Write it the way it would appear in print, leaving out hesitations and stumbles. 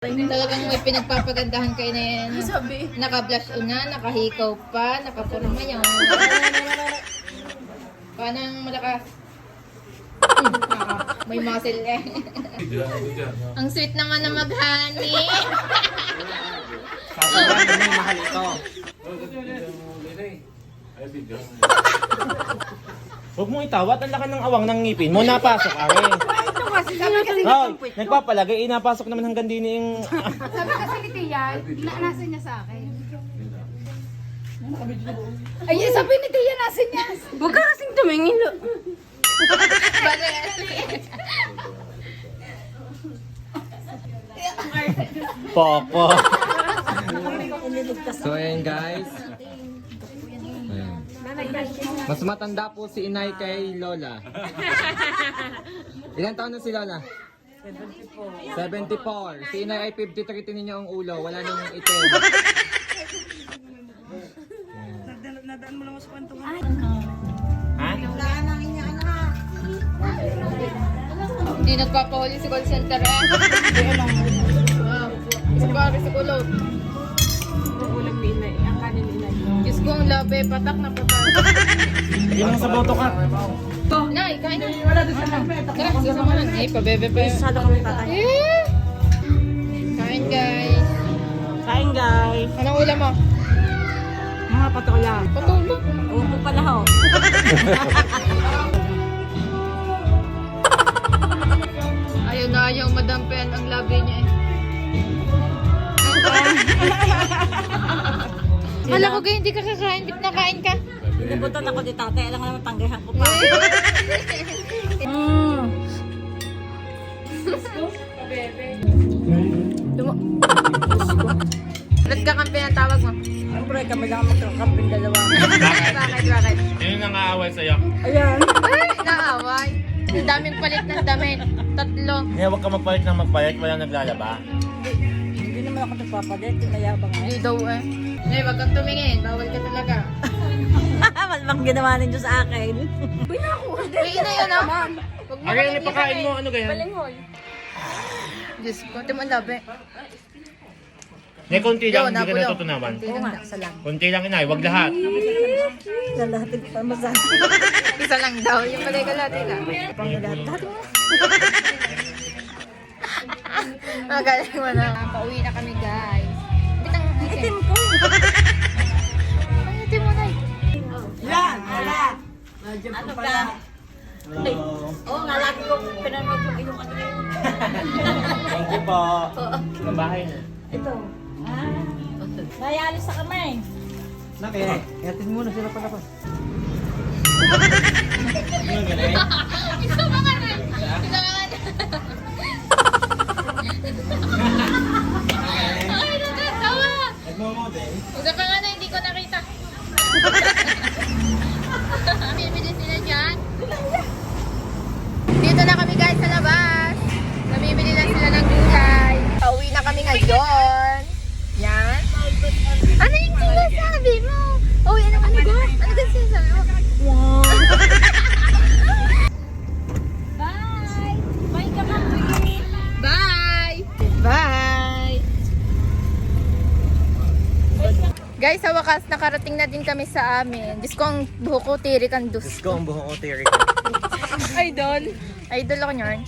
Talagang may pinagpapagandahan kayo na yan. Naka-blush una, nakahikaw pa, nakapurma yan. Parang malakas. May muscle eh. Ang sweet naman na maghani. Sasabihan mo yung mahal ito. Huwag mong itawat, ang laki ng awang ng ngipin mo, napasok, are. Hoy, nagpapalagay, napasok naman hanggang din yung... Sabi kasi ni Tia, nasa niya sa akin. Ay, sabi ni Tia, nasa niya. Huwag ka kasing tumingin. Popo. So ayan guys. Ayan. Mas matanda po si Inay kay Lola. Ilan taon na si Lola? 74. Si Inay ay 53, tinin niyo ang ulo. Wala nang itim. Nadaan mo lang sa kwentuhan. Ha? Hindi nagpapahuli si call center eh. Wow. Isa pa rin sa kulot. Ulam ni Inay, ang kanin ni Inay. Diyos ko ang labi, patak na patak. Lagyan mo sa boto ka. Nay, kain na. Tara, susamahan. Eh, pabebe pa yun. Sado kami tatay. Eh! Kain guys. Kain guys. Anong ulam mo? Mga patulang. Patulo. Upo pala ho. Ayaw na ayaw madampian ang labi niya eh. Hala ko kayo, hindi ka kakain. Bit nakain ka. Pinubutan ako di tatay. Alam nga naman tanggihan ko pa. Ba't ka kampi ang tawag mo? Siyempre kami lang magkakamping dalawa. Bakit? Sino nang aaway sa'yo? Ayan. Ay, naaway. Ang daming palit ng damit. 3. Ngayon huwag ka magpalit ng magpalit, walang naglalaba. Hindi naman ako nagpapalit. Tinayabang Hindi daw eh. Eh, wag kang tumingin. Bawal ka talaga. Malbang ginawa ninyo sa akin. Uy, na yun ah. Huwag mo Ari, kami ano pakain mo? Ano ganyan? Balinghoy. Diyos ko, timo ang labi. Konti lang, Yo, hindi ka napulo. natutunawan. Konti lang na. Isa lang. Konti lang Inay, wag lahat. Lalahatin pa masama. Isa lang daw. Yung malay kalate lang. Magaling mo na. Pauwi na kami guys. Bitang itim ko. Ang itim mo na eh. Yan! Yan! Ano ka? Oo nga, lagi ko pinanood yung iyong ano yun. Thank you po. Ang bahay na. Ito. Nayalis sa kamay. Nakit. Yatin muna sila palabas. Ano ganun? Isa pa ka na. Isa pa ka na. Ay, nakatawa. Nagmamodel. Isa pa nga na, hindi ko nakita. Bibili sila dyan. Dito na kami guys sa labas. Namimili lang sila ng gulay. Pauwi na kami ngayon. Yan. Ano yung sinasabi mo? Oh, ano ba? Ano ba sinasabi mo? Wow. Bye! Bye ka Bye! Bye! Guys, sa wakas, nakarating na din kami sa amin. Diyos ko, ang buhok ko, tirik ang dus. Diyos ko, ang buhok ko, Terry. Idol. Idol ako niyan.